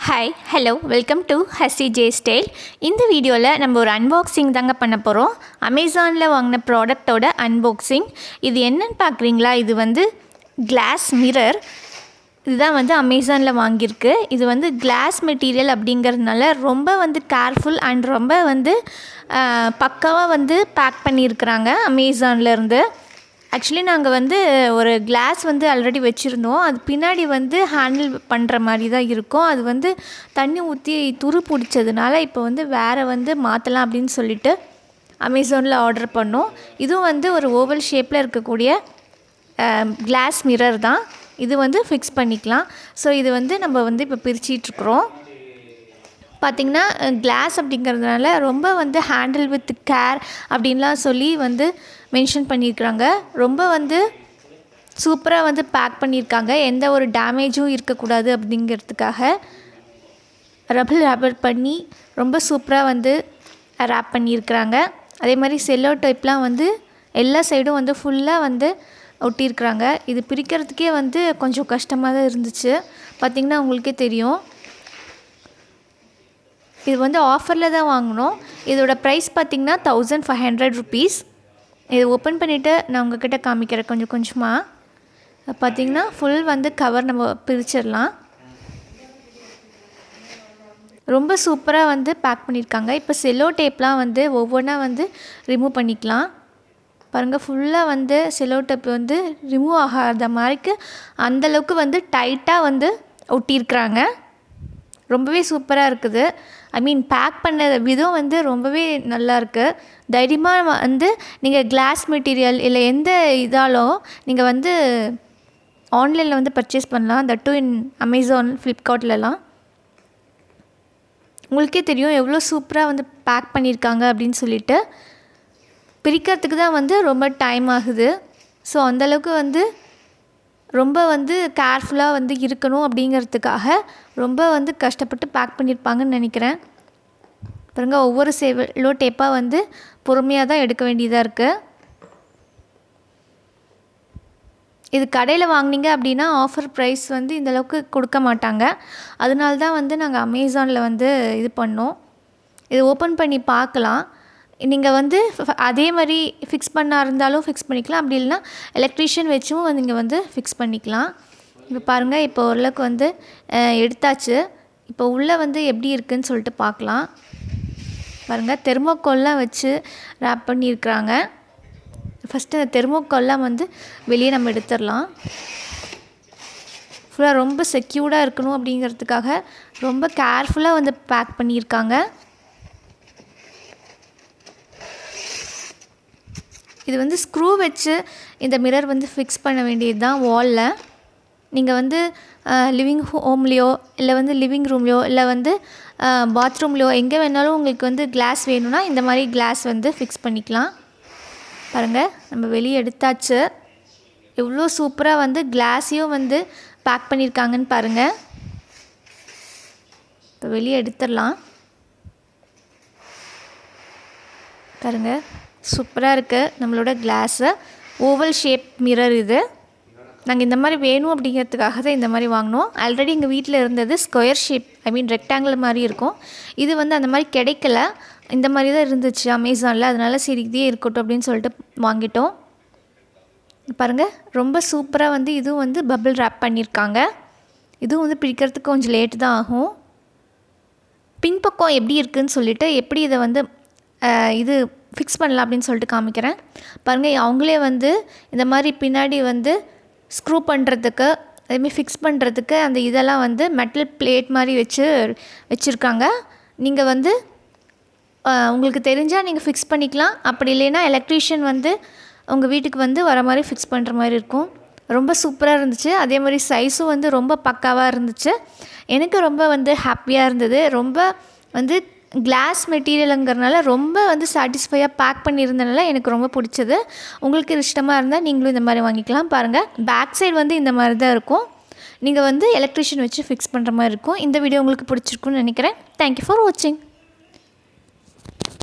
Hi hello welcome to Hussey J style. இந்த வீடியோவில் நம்ம ஒரு அன்பாக்சிங் தாங்க பண்ண போகிறோம். அமேசானில் வாங்கின ப்ராடக்டோட அன்பாக்சிங். இது என்னன்னு பார்க்குறீங்களா? இது வந்து கிளாஸ் மிரர். இதுதான் வந்து அமேசானில் வாங்கியிருக்கு. இது வந்து கிளாஸ் மெட்டீரியல் அப்படிங்கிறதுனால ரொம்ப வந்து கேர்ஃபுல் அண்ட் ரொம்ப வந்து பக்காவாக வந்து பேக் பண்ணியிருக்கிறாங்க அமேசான்லேருந்து. ஆக்சுவலி நாங்கள் வந்து ஒரு கிளாஸ் வந்து ஆல்ரெடி வச்சுருந்தோம். அது பின்னாடி வந்து ஹேண்டில் பண்ணுற மாதிரி தான் இருக்கும். அது வந்து தண்ணி ஊற்றி துரு பிடிச்சதுனால இப்போ வந்து வேறு வந்து மாற்றலாம் அப்படின்னு சொல்லிட்டு அமேசானில் ஆர்டர் பண்ணோம். இதுவும் வந்து ஒரு ஓவல் ஷேப்பில் இருக்கக்கூடிய கிளாஸ் மிரர் தான். இது வந்து ஃபிக்ஸ் பண்ணிக்கலாம். ஸோ இது வந்து நம்ம வந்து இப்போ பிரிச்சிட்ருக்குறோம். பார்த்திங்கன்னா கிளாஸ் அப்படிங்கிறதுனால ரொம்ப வந்து ஹேண்டில் வித் கேர் அப்படின்லாம் சொல்லி வந்து மென்ஷன் பண்ணியிருக்கிறாங்க. ரொம்ப வந்து சூப்பராக வந்து பேக் பண்ணியிருக்காங்க. எந்த ஒரு டேமேஜும் இருக்கக்கூடாது அப்படிங்கிறதுக்காக ரப்பர் ரேப்பர் பண்ணி ரொம்ப சூப்பராக வந்து ரேப் பண்ணியிருக்கிறாங்க. அதே மாதிரி செல்லோ டைப்லாம் வந்து எல்லா சைடும் வந்து ஃபுல்லாக வந்து ஒட்டியிருக்கிறாங்க. இது பிரிக்கிறதுக்கே வந்து கொஞ்சம் கஷ்டமாக தான் இருந்துச்சு. பார்த்திங்கன்னா உங்களுக்கே தெரியும். இது வந்து ஆஃபரில் தான் வாங்கினோம். இதோட ப்ரைஸ் பார்த்திங்கன்னா 1500 ருபீஸ். இதை ஓப்பன் பண்ணிவிட்டு நான் உங்கள்கிட்ட காமிக்கிறேன் கொஞ்சம் கொஞ்சமாக. பார்த்திங்கன்னா ஃபுல் வந்து கவர் நம்ம பிரிச்சிடலாம். ரொம்ப சூப்பராக வந்து பேக் பண்ணியிருக்காங்க. இப்போ செல்லோ டேப்லாம் வந்து ஒவ்வொன்றா வந்து ரிமூவ் பண்ணிக்கலாம். பாருங்கள், ஃபுல்லாக வந்து செல்லோ டேப் வந்து ரிமூவ் ஆகாத மாதிரிக்கு அந்தளவுக்கு வந்து டைட்டாக வந்து ஒட்டியிருக்கிறாங்க. ரொம்பவே சூப்பராக இருக்குது. பேக் பண்ண விதம் வந்து ரொம்பவே நல்லாயிருக்கு. தைரியமாக வந்து நீங்கள் கிளாஸ் மெட்டீரியல் இல்லை எந்த இதாலும் நீங்கள் வந்து ஆன்லைனில் வந்து பர்ச்சேஸ் பண்ணலாம். தட் டூ இன் அமேசான், ஃப்ளிப்கார்ட்லலாம். உங்களுக்கே தெரியும் எவ்வளோ சூப்பராக வந்து பேக் பண்ணியிருக்காங்க அப்படின்னு சொல்லிட்டு. பிரிக்கிறதுக்கு தான் வந்து ரொம்ப டைம் ஆகுது. ஸோ அந்தளவுக்கு வந்து ரொம்ப வந்து கேர்ஃபுல்லாக வந்து இருக்கணும் அப்படிங்கிறதுக்காக ரொம்ப வந்து கஷ்டப்பட்டு பேக் பண்ணியிருப்பாங்கன்னு நினைக்கிறேன். பாருங்க, ஒவ்வொரு செல்லோ டேப்பாக வந்து பொறுமையாக தான் எடுக்க வேண்டியதாக இருக்குது. இது கடையில் வாங்கினீங்க அப்படின்னா ஆஃபர் ப்ரைஸ் வந்து இந்தளவுக்கு கொடுக்க மாட்டாங்க. அதனால தான் வந்து நாங்கள் அமேசானில் வந்து இது பண்ணோம். இது ஓப்பன் பண்ணி பார்க்கலாம். நீங்கள் வந்து அதே மாதிரி ஃபிக்ஸ் பண்ணா இருந்தாலும் ஃபிக்ஸ் பண்ணிக்கலாம். அப்படி இல்லைனா எலக்ட்ரீஷியன் வச்சும் நீங்கள் வந்து ஃபிக்ஸ் பண்ணிக்கலாம். இப்போ பாருங்கள், இப்போ ஓரளவுக்கு வந்து எடுத்தாச்சு. இப்போ உள்ளே வந்து எப்படி இருக்குதுன்னு சொல்லிட்டு பார்க்கலாம். பாருங்கள், தெர்மோக்கோல்லாம் வச்சு ரேப் பண்ணியிருக்கிறாங்க. ஃபஸ்ட்டு அந்த தெர்மோக்கோல்லாம் வந்து வெளியே நம்ம எடுத்துடலாம். ஃபுல்லாக ரொம்ப செக்யூர்டாக இருக்கணும் அப்படிங்கிறதுக்காக ரொம்ப கேர்ஃபுல்லாக வந்து பேக் பண்ணியிருக்காங்க. இது வந்து ஸ்க்ரூ வச்சு இந்த மிரர் வந்து ஃபிக்ஸ் பண்ண வேண்டியது தான் வாலில். நீங்கள் வந்து லிவிங் ஹோம்லேயோ இல்லை வந்து லிவிங் ரூம்லேயோ இல்லை வந்து பாத்ரூம்லேயோ எங்கே வேணாலும் உங்களுக்கு வந்து கிளாஸ் வேணும்னா இந்த மாதிரி கிளாஸ் வந்து ஃபிக்ஸ் பண்ணிக்கலாம். பாருங்கள், நம்ம வெளியே எடுத்தாச்சு. எவ்வளோ சூப்பராக வந்து கிளாஸையும் வந்து பேக் பண்ணியிருக்காங்கன்னு பாருங்கள். இப்போ வெளியே எடுத்துடலாம். பாருங்கள், சூப்பராக இருக்குது நம்மளோட கிளாஸு. ஓவல் ஷேப் மிரர் இது. நாங்கள் இந்த மாதிரி வேணும் அப்படிங்கிறதுக்காக தான் இந்த மாதிரி வாங்கினோம். ஆல்ரெடி எங்கள் வீட்டில் இருந்தது ஸ்கொயர் ஷேப், ரெக்டாங்கிள் மாதிரி இருக்கும். இது வந்து அந்த மாதிரி கிடைக்கல. இந்த மாதிரி தான் இருந்துச்சு அமேசானில். அதனால சரி இதே இருக்கட்டும் அப்படின்னு சொல்லிட்டு வாங்கிட்டோம். பாருங்கள், ரொம்ப சூப்பராக வந்து இதுவும் வந்து பபிள் ரேப் பண்ணியிருக்காங்க. இதுவும் வந்து பிடிக்கிறதுக்கு கொஞ்சம் லேட்டு தான் ஆகும். பின்பக்கம் எப்படி இருக்குதுன்னு சொல்லிவிட்டு எப்படி இதை வந்து இது ஃபிக்ஸ் பண்ணலாம் அப்படின்னு சொல்லிட்டு காமிக்கிறேன். பாருங்கள், அவங்களே வந்து இந்த மாதிரி பின்னாடி வந்து ஸ்க்ரூ பண்ணுறதுக்கு அதேமாதிரி ஃபிக்ஸ் பண்ணுறதுக்கு அந்த இதெல்லாம் வந்து மெட்டல் பிளேட் மாதிரி வச்சுருக்காங்க. நீங்கள் வந்து உங்களுக்கு தெரிஞ்சால் நீங்கள் ஃபிக்ஸ் பண்ணிக்கலாம். அப்படி இல்லைன்னா எலக்ட்ரீஷியன் வந்து உங்கள் வீட்டுக்கு வந்து வர மாதிரி ஃபிக்ஸ் பண்ணுற மாதிரி இருக்கும். ரொம்ப சூப்பராக இருந்துச்சு. அதே மாதிரி சைஸும் வந்து ரொம்ப பக்காவாக இருந்துச்சு. எனக்கு ரொம்ப வந்து ஹாப்பியாக இருந்தது. ரொம்ப வந்து கிளாஸ் மெட்டீரியலுங்கிறனால ரொம்ப வந்து சாட்டிஸ்ஃபையாக பேக் பண்ணியிருந்தனால எனக்கு ரொம்ப பிடிச்சது. உங்களுக்கு இஷ்டமாக இருந்தால் நீங்களும் இந்த மாதிரி வாங்கிக்கலாம். பாருங்கள், பேக் சைடு வந்து இந்த மாதிரி தான் இருக்கும். நீங்கள் வந்து எலக்ட்ரிஷியன் வச்சு ஃபிக்ஸ் பண்ணுற மாதிரி இருக்கும். இந்த வீடியோ உங்களுக்கு பிடிச்சிருக்குன்னு நினைக்கிறேன். தேங்க்யூ ஃபார் வாட்சிங்.